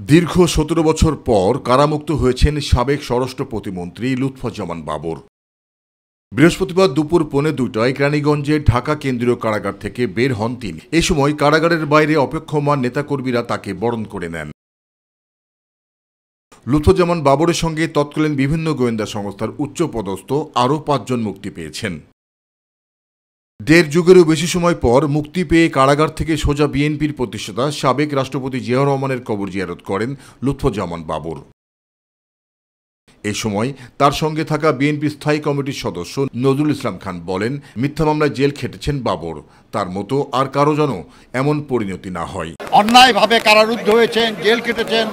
দীর্ঘ ১৭ বছর পর কারামুক্ত হয়েছেন সাবেক স্বরাষ্ট্র প্রতিমন্ত্রী লুৎফুজ্জামান বাবর। বৃহস্পতিবার দুপুর ১:৩০টায় কেরানীগঞ্জের ঢাকা কেন্দ্রীয় কারাগার থেকে বের হন তিনি। এ সময় কারাগারের বাইরে অপেক্ষমান নেতাকর্মীরা তাকে বরণ করে নেন। লুৎফুজ্জামান বাবরের সঙ্গে তৎকালীন বিভিন্ন গোয়েন্দা সংস্থার উচ্চপদস্থ আরও ৫ জন মুক্তি পেয়েছেন। দেড় যুগেরও বেশি সময় পর মুক্তি পেয়ে কারাগার থেকে সোজা বিএনপির প্রতিষ্ঠাতা সাবেক রাষ্ট্রপতি জিয়াউর রহমানের কবর জিয়ারত করেন লুৎফুজ্জামান বাবর। এ সময় তার সঙ্গে থাকা বিএনপি স্থায়ী কমিটির সদস্য নজরুল ইসলাম খান বলেন, মিথ্যা মামলায় জেল খেটেছেন বাবর, তার মতো আর কারো যেন এমন পরিণতি না হয়। অন্যায়ভাবে কারারুদ্ধ হয়েছেন, জেল কেটেছেন,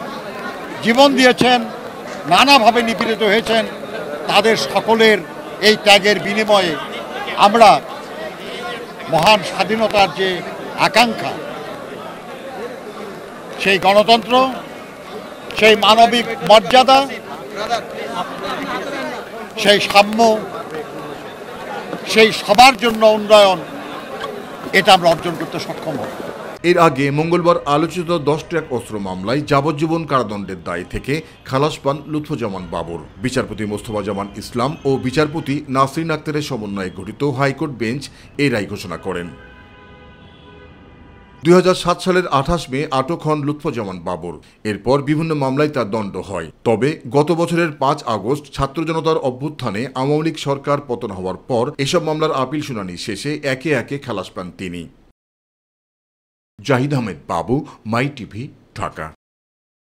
জীবন দিয়েছেন, নানাভাবে নিপীড়িত হয়েছেন। তাদের সকলের এই ত্যাগের বিনিময়ে আমরা মহান স্বাধীনতার যে আকাঙ্ক্ষা, সেই গণতন্ত্র, সেই মানবিক মর্যাদা, সেই সাম্য, সেই সবার জন্য উন্নয়ন, এটা আমরা অর্জন করতে সক্ষম হব। এর আগে মঙ্গলবার আলোচিত 10 ট্রাক অস্ত্র মামলায় যাবজ্জীবন কারাদণ্ডের দায় থেকে খালাস পান লুৎফুজ্জামান বাবর। বিচারপতি মোস্তফা জামান ইসলাম ও বিচারপতি নাসরিন আক্তারের সমন্বয়ে গঠিত হাইকোর্ট বেঞ্চ এই রায় ঘোষণা করেন। ২০০৭ সালের ২৮ মে আটক হন লুৎফুজ্জামান বাবর। এরপর বিভিন্ন মামলায় তার দণ্ড হয়। তবে গত বছরের ৫ আগস্ট ছাত্র জনতার অভ্যুত্থানে আওয়ামী লীগ সরকার পতন হওয়ার পর এসব মামলার আপিল শুনানি শেষে একে একে খালাস পান তিনি। জাহিদ আহমেদ বাবু, মাই টিভি, ঢাকা।